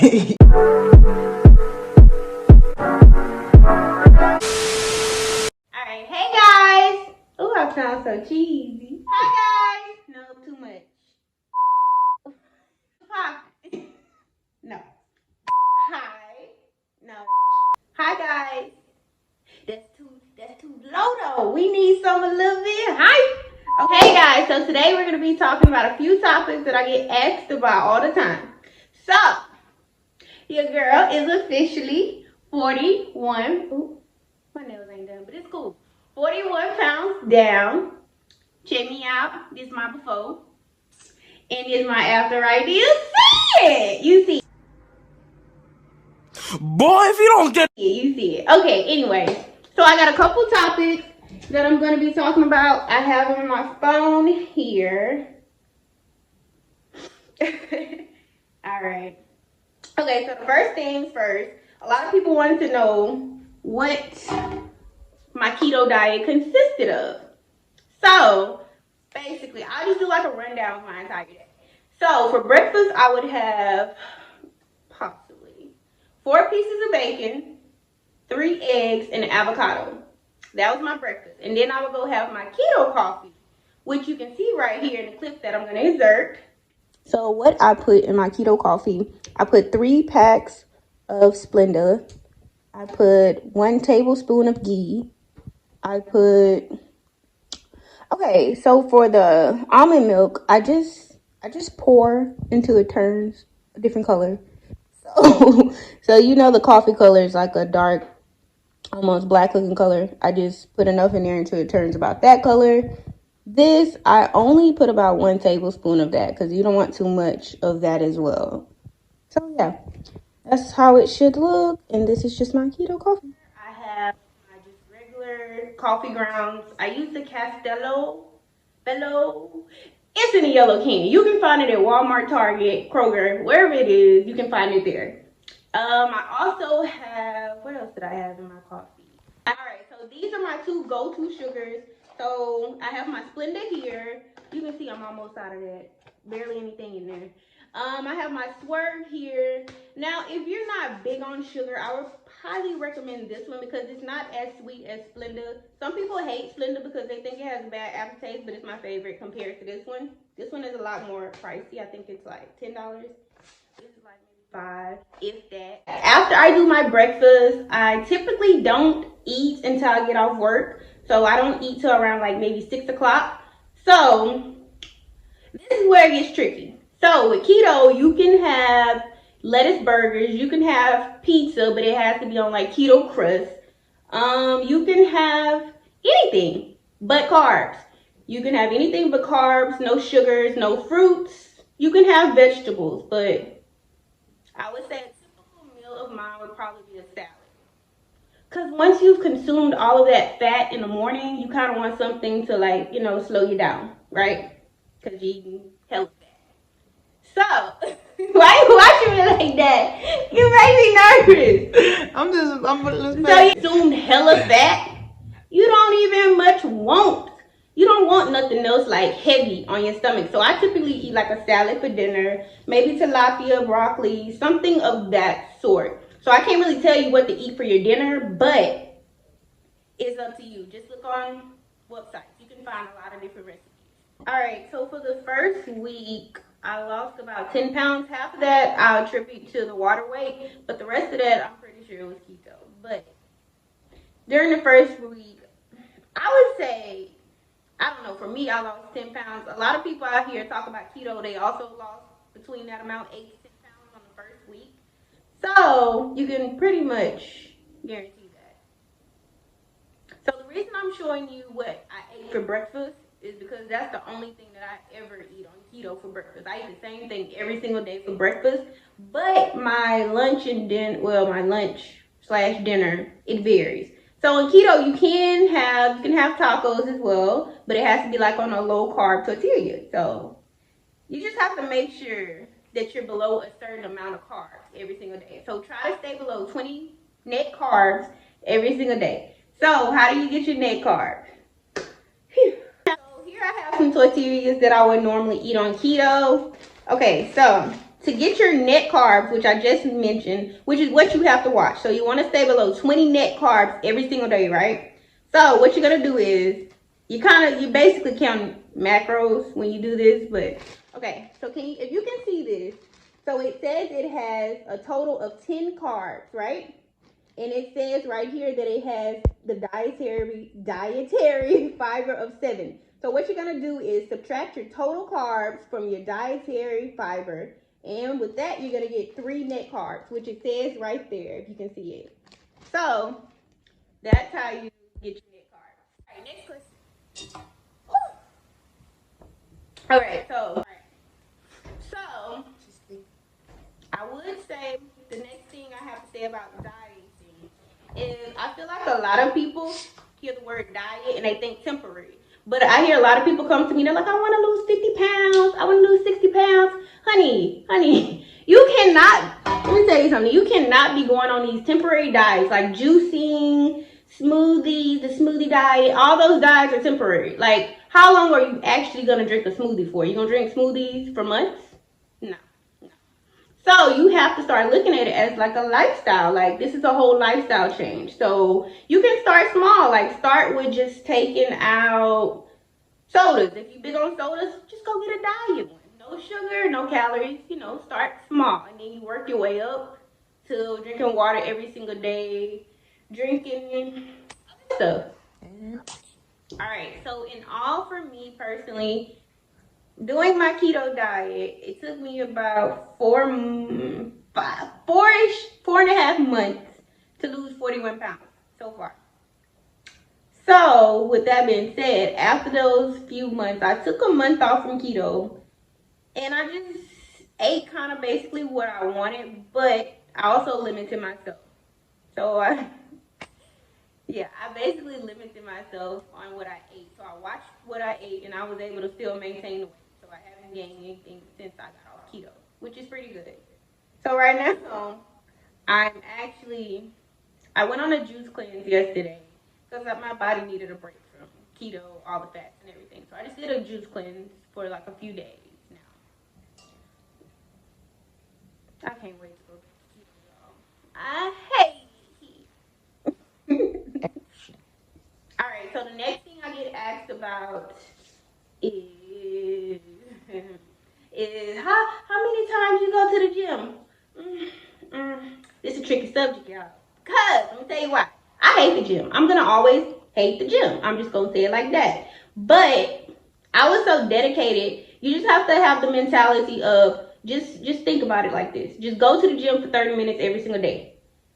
Alright, hey guys! Ooh, I sound so cheesy. Hi guys! No, too much. Hi. No. Hi. No. Hi guys. That's too low though. We need some a little bit hype. Okay guys, so today we're gonna be talking about a few topics that I get asked about all the time. So, your girl is officially 41. Ooh, my nails ain't done, but it's cool. 41 pounds down. Check me out. This is my before. And this is my after right there. You see it. You see it. Boy, if you don't get You see it. Okay, anyway. So I got a couple topics that I'm going to be talking about. I have them on my phone here. Alright. Okay, so the first things first. A lot of people wanted to know what my keto diet consisted of. So, basically, I'll just do like a rundown of my entire day. So, for breakfast, I would have possibly 4 pieces of bacon, 3 eggs, and an avocado. That was my breakfast. And then I would go have my keto coffee, which you can see right here in the clip that I'm going to insert. So, what I put in my keto coffee, I put 3 packs of Splenda. I put 1 tablespoon of ghee. I put... Okay, so for the almond milk, I just pour until it turns a different color. So you know the coffee color is like a dark, almost black looking color. I just put enough in there until it turns about that color. This, I only put about 1 tablespoon of that because you don't want too much of that as well. So yeah, that's how it should look. And this is just my keto coffee. I have my just regular coffee grounds. I use the Castello Bello. It's in a yellow can. You can find it at Walmart, Target, Kroger, wherever it is. You can find it there. I also have, what else did I have in my coffee? All right, so these are my 2 go-to sugars. So I have my Splenda here. You can see I'm almost out of that. Barely anything in there. I have my Swerve here. Now, if you're not big on sugar, I would highly recommend this one because it's not as sweet as Splenda. Some people hate Splenda because they think it has a bad aftertaste, but it's my favorite compared to this one. This one is a lot more pricey. I think it's like $10. This is like maybe 5, if that. After I do my breakfast, I typically don't eat until I get off work. So I don't eat till around like maybe 6 o'clock. So this is where it gets tricky. So with keto, you can have lettuce burgers, you can have pizza, but it has to be on like keto crust. You can have anything but carbs. You can have anything but carbs, no sugars, no fruits. You can have vegetables, but I would say a typical meal of mine would probably be a salad. Because once you've consumed all of that fat in the morning, you kind of want something to like, you know, slow you down, right? Because you eating hella fat. So, why you watching me like that? You make me nervous. So you consumed hella fat, you don't even much want. You don't want nothing else like heavy on your stomach. So I typically eat like a salad for dinner, maybe tilapia, broccoli, something of that sort. So I can't really tell you what to eat for your dinner, but it's up to you. Just look on websites. You can find a lot of different recipes. All right, so for the first week, I lost about 10 pounds. Half of that I'll attribute to the water weight, but the rest of that I'm pretty sure it was keto. But during the first week, I would say, I don't know, for me, I lost 10 pounds. A lot of people out here talk about keto. They also lost between that amount, 8 to 10 pounds on the first week. So you can pretty much guarantee that. So the reason I'm showing you what I ate for breakfast is because that's the only thing that I ever eat on keto for breakfast. I eat the same thing every single day for breakfast, but my lunch and dinner, well, my lunch/dinner, it varies. So in keto, you can have tacos as well, but it has to be like on a low carb tortilla. So you just have to make sure that you're below a certain amount of carbs every single day. So try to stay below 20 net carbs every single day. So how do you get your net carbs? So here I have some tortillas that I would normally eat on keto. Okay, so to get your net carbs, which I just mentioned, which is what you have to watch. So you want to stay below 20 net carbs every single day, right? So what you're gonna do is you basically count macros when you do this, but okay. So if you can see this, so it says it has a total of 10 carbs, right? And it says right here that it has the dietary fiber of 7. So what you're gonna do is subtract your total carbs from your dietary fiber, and with that you're gonna get 3 net carbs, which it says right there if you can see it. So that's how you get your net carbs. All right, next question. All right, so I would say the next thing I have to say about dieting is I feel like a lot of people hear the word diet and they think temporary. But I hear a lot of people come to me, they're like, I want to lose 50 pounds. I want to lose 60 pounds. Honey, you cannot, let me tell you something. You cannot be going on these temporary diets like juicing, smoothies, the smoothie diet. All those diets are temporary. Like, how long are you actually going to drink a smoothie for? You going to drink smoothies for months? No. So you have to start looking at it as like a lifestyle. Like, this is a whole lifestyle change. So you can start small. Like, start with just taking out sodas. If you're big on sodas, just go get a diet one. No sugar, no calories. Start small. And then you work your way up to drinking water every single day, drinking stuff. All right. So in all, for me personally, doing my keto diet, it took me about 4.5 months to lose 41 pounds so far. So with that being said, after those few months, I took a month off from keto and I just ate kind of basically what I wanted, but I also limited myself. So I basically limited myself on what I ate. So I watched what I ate and I was able to still maintain the weight. I haven't gained anything since I got off keto, which is pretty good. So right now, I went on a juice cleanse yesterday because my body needed a break from keto, all the fats and everything. So I just did a juice cleanse for like a few days now. I can't wait to go back to keto, y'all. I hate it. All right, so the next thing I get asked about is how many times you go to the gym? This is a tricky subject, y'all. Because, let me tell you why. I hate the gym. I'm going to always hate the gym. I'm just going to say it like that. But I was so dedicated. You just have to have the mentality of just think about it like this. Just go to the gym for 30 minutes every single day.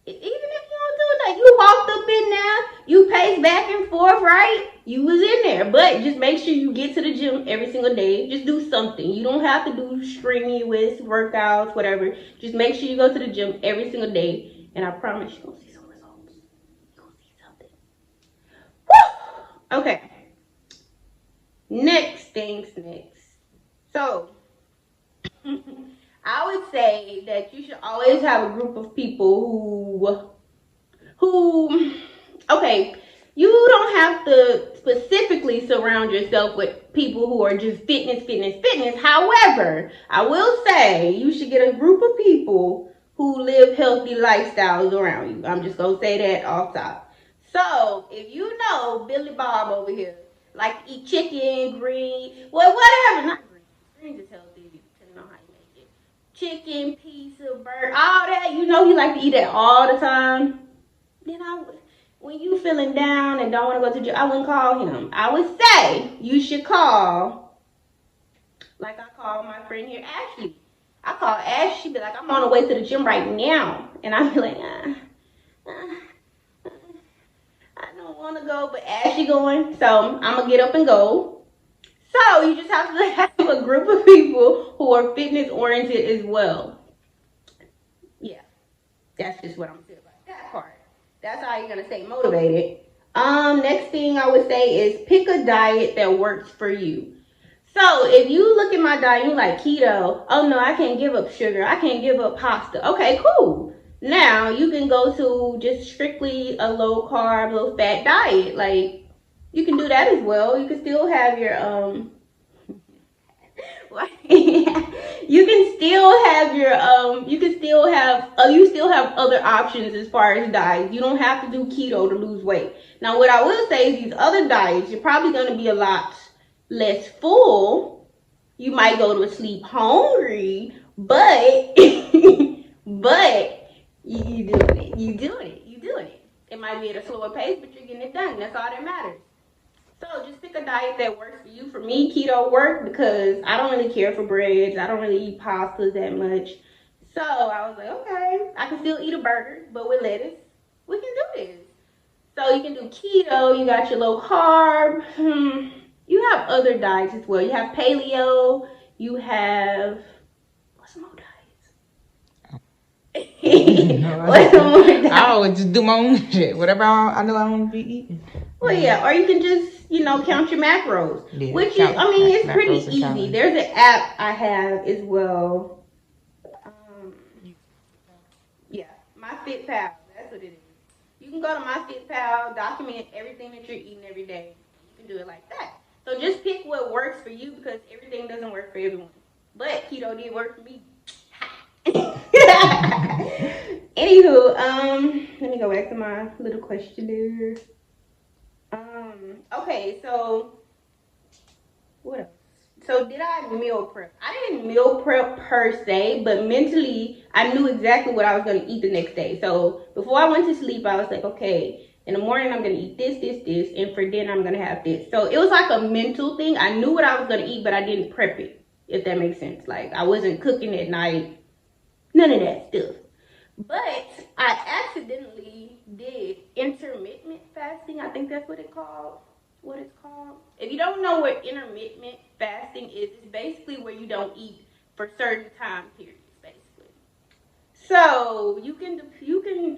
Even if you don't do that, you walked up in there, you paced back and forth, right? You was in there, but just make sure you get to the gym every single day. Just do something. You don't have to do strenuous workouts, whatever. Just make sure you go to the gym every single day, and I promise you're going to see some results. You're going to see something. Woo! Okay. Next. So, I would say that you should always have a group of people who okay, you don't have to specifically surround yourself with people who are just fitness. However, I will say you should get a group of people who live healthy lifestyles around you. I'm just going to say that off top. So, if you know Billy Bob over here, like to eat chicken, green, whatever, not green. Greens is healthy, depending on how you make it. Chicken, pizza, burger, all that. You know he like to eat that all the time. Then when you feeling down and don't want to go to the gym, I wouldn't call him. I would say you should call, like I call my friend here, Ashley. I call Ashley, she be like, I'm on the way to the gym right now. And I be like, I don't want to go, but Ashley going, so I'm going to get up and go. So you just have to have a group of people who are fitness oriented as well. Yeah, that's just what I'm saying about that part. That's how you're going to stay motivated. Next thing I would say is pick a diet that works for you. So if you look at my diet, you like keto. Oh no, I can't give up sugar. I can't give up pasta. Okay, cool. Now you can go to just strictly a low carb, low fat diet. Like, you can do that as well. You can still have your You can still have your you still have other options as far as diets. You don't have to do keto to lose weight. Now what I will say is these other diets, you're probably going to be a lot less full. You might go to sleep hungry, but but you doing it. You doing it. You doing it. It might be at a slower pace, but you're getting it done. That's all that matters. So just pick a diet that works for you. For me, keto worked because I don't really care for breads. I don't really eat pastas that much. So I was like, okay, I can still eat a burger, but with lettuce, we can do this. So you can do keto. You got your low carb. You have other diets as well. You have paleo. You have what's some more diets? What's some more diets? I always just do my own shit. Whatever I know I want to be eating. Well, yeah, or you can just, count your macros, Yeah, which is, it's pretty easy. There's an app I have as well. Yeah, MyFitPal, that's what it is. You can go to MyFitPal, document everything that you're eating every day. You can do it like that. So just pick what works for you because everything doesn't work for everyone. But keto did work for me. Anywho, let me go back to my little questionnaire. Okay, so what else? So did I meal prep? I didn't meal prep per se, but mentally I knew exactly what I was going to eat the next day. So before I went to sleep, I was like, okay, in the morning I'm going to eat this, and for dinner I'm going to have this. So it was like a mental thing. I knew what I was going to eat, but I didn't prep it, if that makes sense. Like I wasn't cooking at night, none of that stuff. But I accidentally did intermittent fasting. I think that's what it's called. If you don't know what intermittent fasting is, it's basically where you don't eat for certain time periods, basically. So you can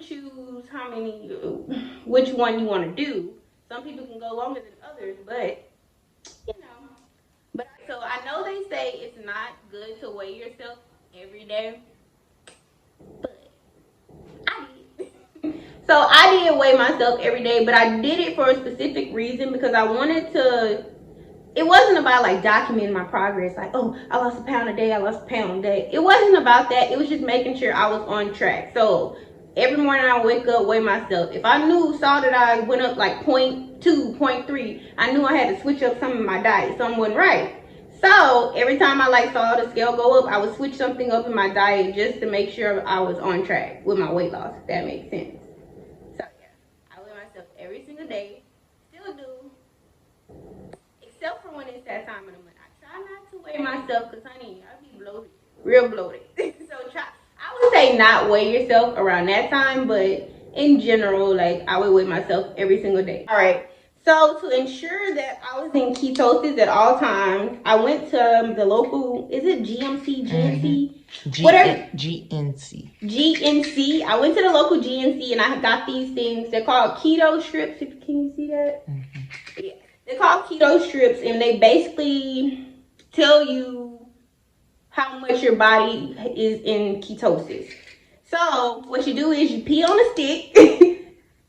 choose which one you want to do. Some people can go longer than others, but so I know they say it's not good to weigh yourself every day, but I did. So I didn't weigh myself every day, but I did it for a specific reason because I wanted to. It wasn't about like documenting my progress, like, oh, I lost a pound a day, It wasn't about that. It was just making sure I was on track. So every morning I wake up, weigh myself. If I saw that I went up like 0.2, 0.3, I knew I had to switch up some of my diet. Something wasn't right. So every time I saw the scale go up, I would switch something up in my diet just to make sure I was on track with my weight loss, if that makes sense. So yeah, I weigh myself every single day. Still do. Except for when it's that time of the month. I try not to weigh myself because, honey, I be bloated. Real bloated. I would say not weigh yourself around that time, but in general, I would weigh myself every single day. All right. So to ensure that I was in ketosis at all times, I went to the local, is it GMC, GNC? Whatever. GNC. GNC. I went to the local GNC and I got these things. They're called keto strips. Can you see that? Mm-hmm. Yeah. They're called keto strips, and they basically tell you how much your body is in ketosis. So what you do is you pee on a stick,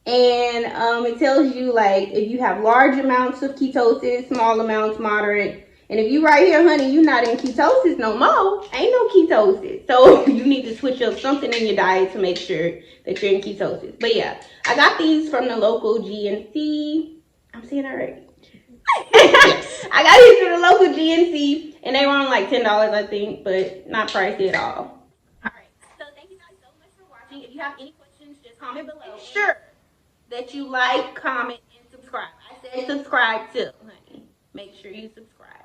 and it tells you if you have large amounts of ketosis, small amounts, moderate. And if you right here, honey, you're not in ketosis no more. Ain't no ketosis. So you need to switch up something in your diet to make sure that you're in ketosis. But yeah, I got these from the local GNC. I'm saying it right. I got these from the local GNC, and they were on $10, I think, but not pricey at all. Alright, so thank you guys so much for watching. If you have any questions, just comment below. Make sure that you like, comment, and subscribe. I said subscribe too, honey. Make sure you subscribe.